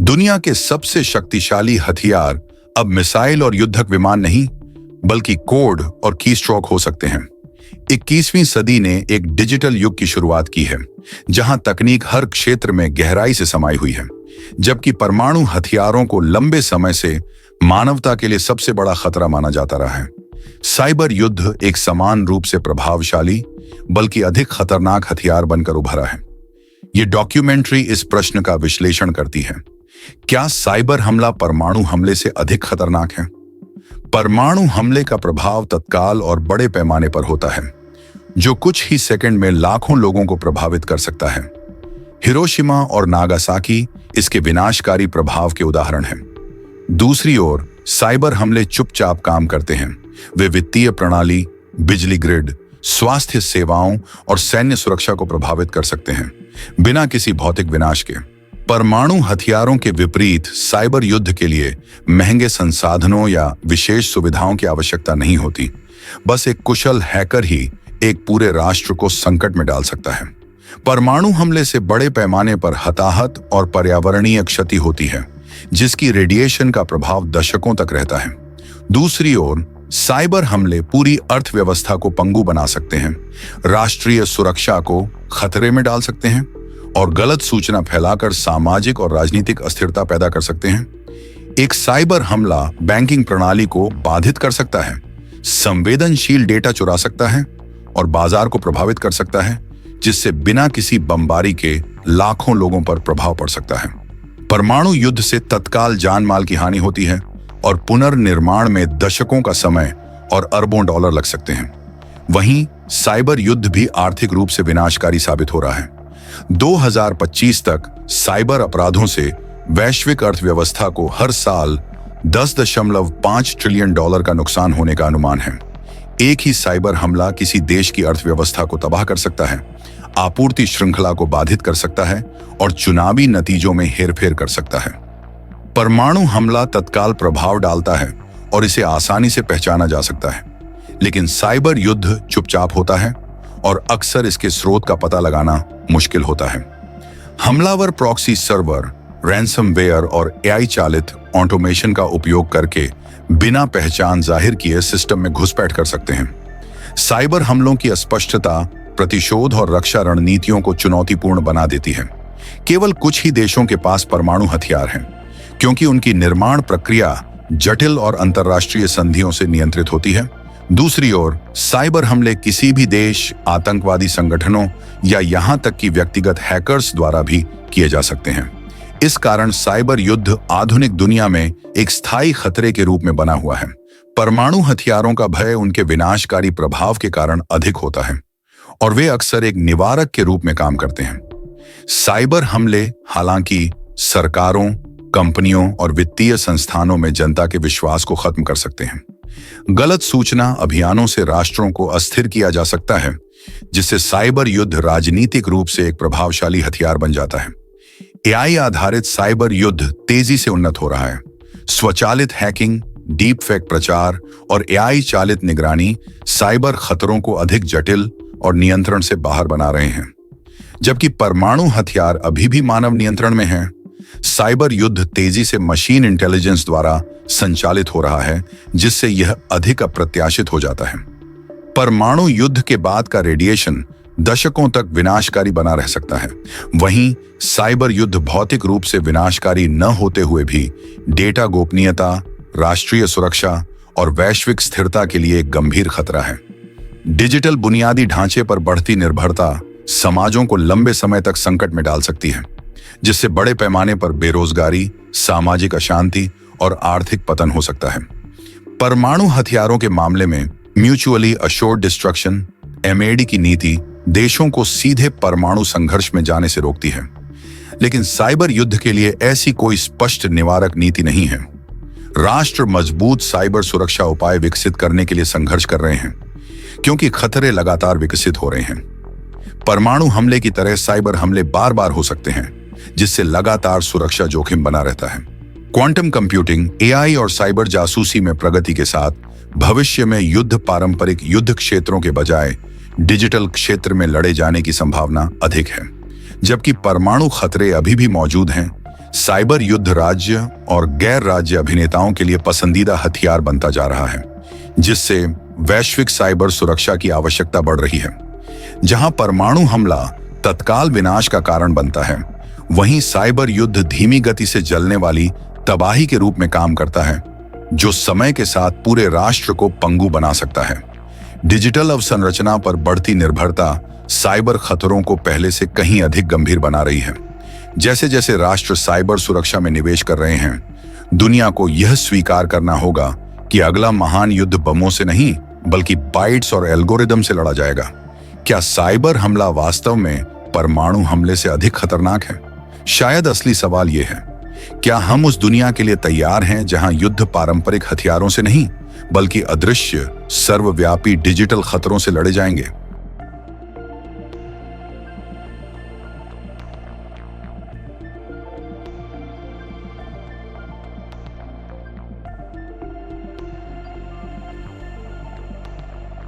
दुनिया के सबसे शक्तिशाली हथियार अब मिसाइल और युद्धक विमान नहीं, बल्कि कोड और कीस्ट्रोक हो सकते हैं। 21वीं सदी ने एक डिजिटल युग की शुरुआत की है, जहां तकनीक हर क्षेत्र में गहराई से समाई हुई है। जबकि परमाणु हथियारों को लंबे समय से मानवता के लिए सबसे बड़ा खतरा माना जाता रहा है, साइबर युद्ध एक समान रूप से प्रभावशाली बल्कि अधिक खतरनाक हथियार बनकर उभरा है। ये डॉक्यूमेंट्री इस प्रश्न का विश्लेषण करती है, क्या साइबर हमला परमाणु हमले से अधिक खतरनाक है? परमाणु हमले का प्रभाव तत्काल और बड़े पैमाने पर होता है, जो कुछ ही सेकंड में लाखों लोगों को प्रभावित कर सकता है। हिरोशिमा और नागासाकी इसके विनाशकारी प्रभाव के उदाहरण हैं। दूसरी ओर साइबर हमले चुपचाप काम करते हैं। वे वित्तीय प्रणाली, बिजली ग्रिड, स्वास्थ्य सेवाओं और सैन्य सुरक्षा को प्रभावित कर सकते हैं, बिना किसी भौतिक विनाश के। परमाणु हथियारों के विपरीत साइबर युद्ध के लिए महंगे संसाधनों या विशेष सुविधाओं की आवश्यकता नहीं होती। बस एक कुशल हैकर ही एक पूरे राष्ट्र को संकट में डाल सकता है। परमाणु हमले से बड़े पैमाने पर हताहत और पर्यावरणीय क्षति होती है, जिसकी रेडिएशन का प्रभाव दशकों तक रहता है। दूसरी ओर साइबर हमले पूरी अर्थव्यवस्था को पंगु बना सकते हैं, राष्ट्रीय सुरक्षा को खतरे में डाल सकते हैं और गलत सूचना फैलाकर सामाजिक और राजनीतिक अस्थिरता पैदा कर सकते हैं। एक साइबर हमला बैंकिंग प्रणाली को बाधित कर सकता है, संवेदनशील डेटा चुरा सकता है और बाजार को प्रभावित कर सकता है, जिससे बिना किसी बमबारी के लाखों लोगों पर प्रभाव पड़ सकता है। परमाणु युद्ध से तत्काल जान माल की हानि होती है और पुनर्निर्माण में दशकों का समय और अरबों डॉलर लग सकते हैं। वहीं साइबर युद्ध भी आर्थिक रूप से विनाशकारी साबित हो रहा है। 2025 तक साइबर अपराधों से वैश्विक अर्थव्यवस्था को हर साल 10.5 ट्रिलियन डॉलर का नुकसान होने का अनुमान है। एक ही साइबर हमला किसी देश की अर्थव्यवस्था को तबाह कर सकता है, आपूर्ति श्रृंखला को बाधित कर सकता है और चुनावी नतीजों में हेरफेर कर सकता है। परमाणु हमला तत्काल प्रभाव डालता है और इसे आसानी से पहचाना जा सकता है, लेकिन साइबर युद्ध चुपचाप होता है और अक्सर इसके स्रोत का पता लगाना मुश्किल होता है। हमलावर प्रॉक्सी सर्वर, रैंसमवेयर और एआई चालित ऑटोमेशन का उपयोग करके बिना पहचान जाहिर किए सिस्टम में घुसपैठ कर सकते हैं। साइबर हमलों की अस्पष्टता प्रतिशोध और रक्षा रणनीतियों को चुनौतीपूर्ण बना देती है। केवल कुछ ही देशों के पास परमाणु हथियार हैं, क्योंकि उनकी निर्माण प्रक्रिया जटिल और अंतर्राष्ट्रीय संधियों से नियंत्रित होती है। दूसरी ओर साइबर हमले किसी भी देश, आतंकवादी संगठनों या यहां तक कि व्यक्तिगत हैकर्स द्वारा भी किए जा सकते हैं। इस कारण साइबर युद्ध आधुनिक दुनिया में एक स्थायी खतरे के रूप में बना हुआ है। परमाणु हथियारों का भय उनके विनाशकारी प्रभाव के कारण अधिक होता है और वे अक्सर एक निवारक के रूप में काम करते हैं। साइबर हमले हालांकि सरकारों, कंपनियों और वित्तीय संस्थानों में जनता के विश्वास को खत्म कर सकते हैं। गलत सूचना अभियानों से राष्ट्रों को अस्थिर किया जा सकता है, जिससे साइबर युद्ध राजनीतिक रूप से एक प्रभावशाली हथियार बन जाता है। एआई आधारित साइबर युद्ध तेजी से उन्नत हो रहा है। स्वचालित हैकिंग, डीप फेक प्रचार और एआई चालित निगरानी साइबर खतरों को अधिक जटिल और नियंत्रण से बाहर बना रहे हैं। जबकि परमाणु हथियार अभी भी मानव नियंत्रण में हैं, साइबर युद्ध तेजी से मशीन इंटेलिजेंस द्वारा संचालित हो रहा है, जिससे यह अधिक अप्रत्याशित हो जाता है। परमाणु युद्ध के बाद का रेडिएशन दशकों तक विनाशकारी बना रह सकता है। वहीं साइबर युद्ध भौतिक रूप से विनाशकारी न होते हुए भी डेटा गोपनीयता, राष्ट्रीय सुरक्षा और वैश्विक स्थिरता के लिए एक गंभीर खतरा है। डिजिटल बुनियादी ढांचे पर बढ़ती निर्भरता समाजों को लंबे समय तक संकट में डाल सकती है, जिससे बड़े पैमाने पर बेरोजगारी, सामाजिक अशांति और आर्थिक पतन हो सकता है। परमाणु हथियारों के मामले में म्यूचुअली अश्योर्ड डिस्ट्रक्शन (MAD) की नीति देशों को सीधे परमाणु संघर्ष में जाने से रोकती है, लेकिन साइबर युद्ध के लिए ऐसी कोई स्पष्ट निवारक नीति नहीं है। राष्ट्र मजबूत साइबर सुरक्षा उपाय विकसित करने के लिए संघर्ष कर रहे हैं, क्योंकि खतरे लगातार विकसित हो रहे हैं। परमाणु हमले की तरह साइबर हमले बार बार हो सकते हैं, जिससे लगातार सुरक्षा जोखिम बना रहता है। क्वांटम कंप्यूटिंग, एआई और साइबर जासूसी में प्रगति के साथ भविष्य में युद्ध पारंपरिक युद्ध क्षेत्रों के बजाय डिजिटल क्षेत्र में लड़े जाने की संभावना अधिक है। जबकि परमाणु खतरे अभी भी मौजूद हैं, साइबर युद्ध राज्य और गैर राज्य अभिनेताओं के लिए पसंदीदा हथियार बनता जा रहा है, जिससे वैश्विक साइबर सुरक्षा की आवश्यकता बढ़ रही है। जहां परमाणु हमला तत्काल विनाश का कारण बनता है, वहीं साइबर युद्ध धीमी गति से जलने वाली तबाही के रूप में काम करता है, जो समय के साथ पूरे राष्ट्र को पंगु बना सकता है। डिजिटल अवसंरचना पर बढ़ती निर्भरता साइबर खतरों को पहले से कहीं अधिक गंभीर बना रही है। जैसे जैसे राष्ट्र साइबर सुरक्षा में निवेश कर रहे हैं, दुनिया को यह स्वीकार करना होगा कि अगला महान युद्ध बमों से नहीं, बल्कि बाइट्स और एल्गोरिदम से लड़ा जाएगा। क्या साइबर हमला वास्तव में परमाणु हमले से अधिक खतरनाक है? शायद असली सवाल यह है, क्या हम उस दुनिया के लिए तैयार हैं जहां युद्ध पारंपरिक हथियारों से नहीं, बल्कि अदृश्य सर्वव्यापी डिजिटल खतरों से लड़े जाएंगे?